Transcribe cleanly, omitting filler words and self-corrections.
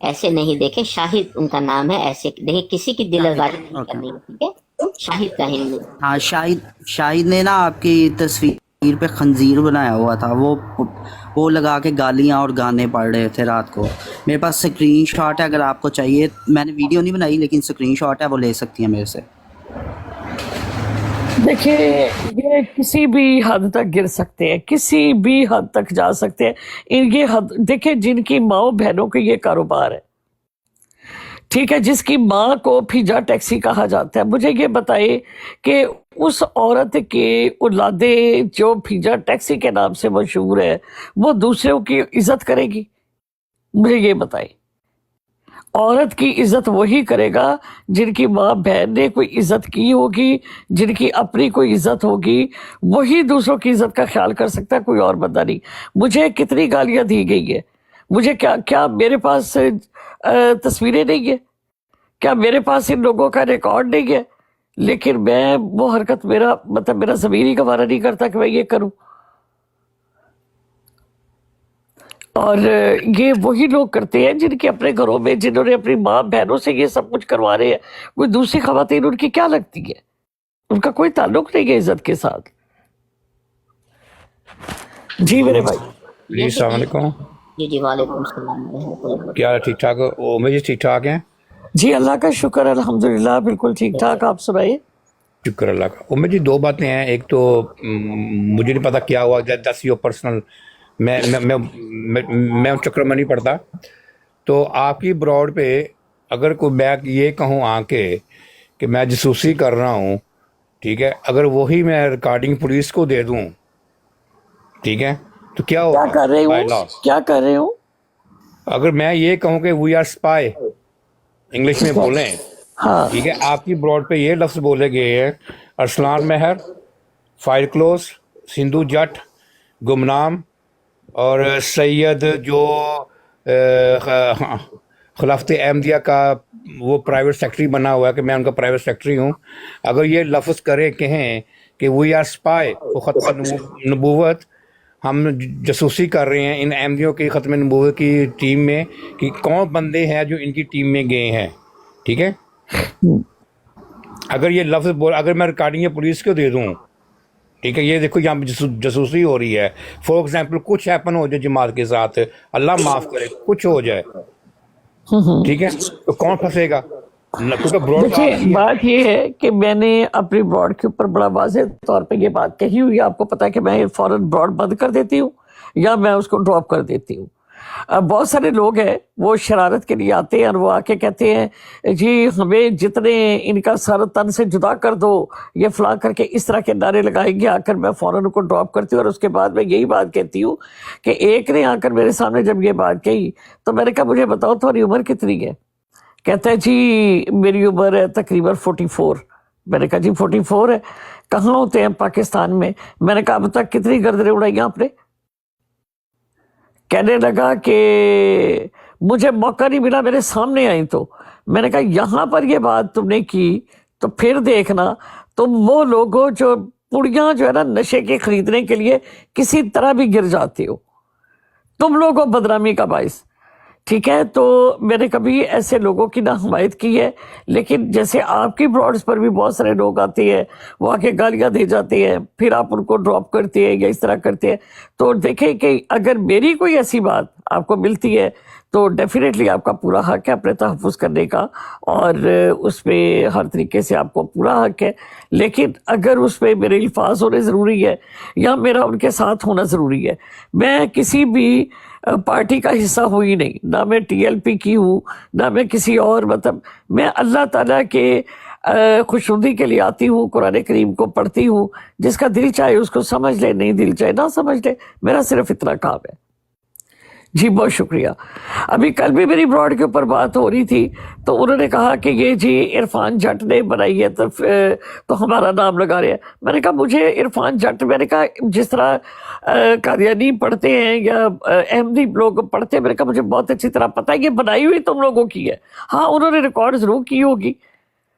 ایسے نہیں دیکھیں. شاہد ان کا نام ہے. ایسے دیکھیں کسی کی دل آزاری نہیں کرنی ہے. ٹھیک ہے, شاہد کہیں گے. ہاں شاہد نے نا آپ کی تصویر پہ خنزیر بنایا ہوا تھا، وہ لگا کے گالیاں اور گانے پڑھ رہے تھے رات کو. میرے پاس سکرین شاٹ ہے، اگر آپ کو چاہیے. میں نے ویڈیو نہیں بنائی لیکن سکرین شاٹ ہے، وہ لے سکتی ہیں میرے سے. دیکھیں یہ کسی بھی حد تک گر سکتے ہیں، کسی بھی حد تک جا سکتے ہیں. یہ حد دیکھیں، جن کی ماں بہنوں کے یہ کاروبار ہے، ٹھیک ہے، جس کی ماں کو پھیجا ٹیکسی کہا جاتا ہے، مجھے یہ بتائیے کہ اس عورت کے اولادیں جو پھیجا ٹیکسی کے نام سے مشہور ہے، وہ دوسروں کی عزت کرے گی؟ مجھے یہ بتائیے. عورت کی عزت وہی کرے گا جن کی ماں بہن نے کوئی عزت کی ہوگی، جن کی اپنی کوئی عزت ہوگی، وہی دوسروں کی عزت کا خیال کر سکتا ہے، کوئی اور بندہ نہیں. مجھے کتنی گالیاں دی گئی ہے، مجھے کیا میرے پاس تصویریں نہیں ہیں؟ کیا میرے پاس ان لوگوں کا ریکارڈ نہیں ہے؟ لیکن میں وہ حرکت میرا ضمیر ہی گوارا نہیں کرتا کہ میں یہ کروں. اور یہ وہی لوگ کرتے ہیں جن کے اپنے گھروں میں، جنہوں نے اپنی ماں بہنوں سے یہ سب کچھ کروا رہے ہیں. کوئی دوسری خواتین ان کی کیا لگتی ہے؟ ان کا کوئی تعلق نہیں ہے عزت کے ساتھ. جی میرے بھائی. جی السلام علیکم. جی وعلیکم السلام ورحمۃ اللہ. کیا حال ہے؟ ٹھیک ٹھاک ہو؟ امید جی ٹھیک ٹھاک ہیں؟ جی اللہ کا شکر، الحمدللہ بالکل ٹھیک ٹھاک. آپ سنائیے. شکر اللہ کا. امید جی دو باتیں ہیں. ایک تو مجھے نہیں پتا کیا ہوا، دس یو پرسنل، میں ان چکر میں نہیں پڑتا. تو آپ کی براڈ پہ اگر کوئی میں یہ کہوں آ کے کہ میں جاسوسی کر رہا ہوں، ٹھیک ہے، اگر وہی میں ریکارڈنگ پولیس کو دے دوں، ٹھیک ہے، تو کیا کیا ہوگا کر رہے بائی ہوں؟ لاس؟ کیا کر رہے ہوں؟ اگر میں یہ کہوں کہ وی آر اسپائی، انگلش میں بولیں، ہاں ٹھیک ہے، آپ کی براڈ پہ یہ لفظ بولے گئے ہیں: ارسلان مہر، فائل کلوز، سندھو جٹ، گمنام، اور سید جو خلافت احمدیہ کا وہ پرائیویٹ سیکٹری بنا ہوا ہے کہ میں ان کا پرائیویٹ سیکٹری ہوں. اگر یہ لفظ کہیں کہ وی آر اسپائی، وہ ختم نبوت، ہم جاسوسی کر رہے ہیں ان احمدیوں کی ختم نبوت کی ٹیم میں، کہ کون بندے ہیں جو ان کی ٹیم میں گئے ہیں، ٹھیک ہے. اگر یہ لفظ اگر میں ریکارڈنگ پولیس کو دے دوں، ٹھیک ہے، یہ دیکھو یہاں پہ جاسوسی ہو رہی ہے. فار ایگزامپل کچھ ہیپن ہو جائے جماعت کے ساتھ، اللہ معاف کرے، کچھ ہو جائے، ٹھیک ہے، تو کون پھنسے گا؟ کیونکہ براڈ دیکھیے کاسٹ ہے. بات یہ ہے کہ میں نے اپنی براڈ کے اوپر بڑا واضح طور پہ یہ بات کہی ہوئی ہے. آپ کو پتا ہے کہ میں فوراً براڈ بند کر دیتی ہوں یا میں اس کو ڈراپ کر دیتی ہوں. بہت سارے لوگ ہیں وہ شرارت کے لیے آتے ہیں اور وہ آ کے کہتے ہیں جی ہمیں جتنے ان کا سر تن سے جدا کر دو، یہ فلاں کر کے اس طرح کے نعرے لگائیں گے. آ کر میں فوراً ان کو ڈراپ کرتی ہوں اور اس کے بعد میں یہی بات کہتی ہوں کہ ایک نے آ کر میرے سامنے جب یہ بات کہی تو میں نے کہا مجھے بتاؤ تمہاری عمر کتنی ہے؟ کہتا ہے جی میری عمر ہے تقریباً 44. میں نے کہا جی 44 ہے، کہاں ہوتے ہیں پاکستان میں؟ میں نے کہا اب تک کتنی گردنیں اڑائی آپ نے؟ کہنے لگا کہ مجھے موقع نہیں ملا، میرے سامنے آئی. تو میں نے کہا یہاں پر یہ بات تم نے کی تو پھر دیکھنا تم وہ لوگوں جو پڑیاں جو ہے نا نشے کے خریدنے کے لیے کسی طرح بھی گر جاتے ہو، تم لوگوں بدنامی کا باعث. ٹھیک ہے، تو میں نے کبھی ایسے لوگوں کی نہ حمایت کی ہے، لیکن جیسے آپ کی براڈز پر بھی بہت سارے لوگ آتے ہیں، وہ آ کے گالیاں دے جاتے ہیں، پھر آپ ان کو ڈراپ کرتے ہیں یا اس طرح کرتے ہیں. تو دیکھیں کہ اگر میری کوئی ایسی بات آپ کو ملتی ہے تو ڈیفینیٹلی آپ کا پورا حق ہے اپنے تحفظ کرنے کا، اور اس میں ہر طریقے سے آپ کو پورا حق ہے. لیکن اگر اس میں میرے الفاظ ہونے ضروری ہے یا میرا ان کے ساتھ ہونا ضروری ہے، میں کسی بھی پارٹی کا حصہ ہوئی نہیں، نہ میں ٹی ایل پی کی ہوں، نہ میں کسی اور، مطلب میں اللہ تعالیٰ کے خوشنودی کے لیے آتی ہوں، قرآن کریم کو پڑھتی ہوں. جس کا دل چاہے اس کو سمجھ لے، نہیں دل چاہے نہ سمجھ لے، میرا صرف اتنا کام ہے. جی بہت شکریہ. ابھی کل بھی میری براڈ کے اوپر بات ہو رہی تھی تو انہوں نے کہا کہ یہ جی عرفان جٹ نے بنائی ہے تو ہمارا نام لگا رہے ہیں. میں نے کہا مجھے عرفان جٹ، میں نے کہا جس طرح قادیانی پڑھتے ہیں یا احمدی لوگ پڑھتے ہیں، میں نے کہا مجھے بہت اچھی طرح پتہ ہے یہ بنائی ہوئی تم لوگوں کی ہے. ہاں انہوں نے ریکارڈ ضرور کی ہوگی،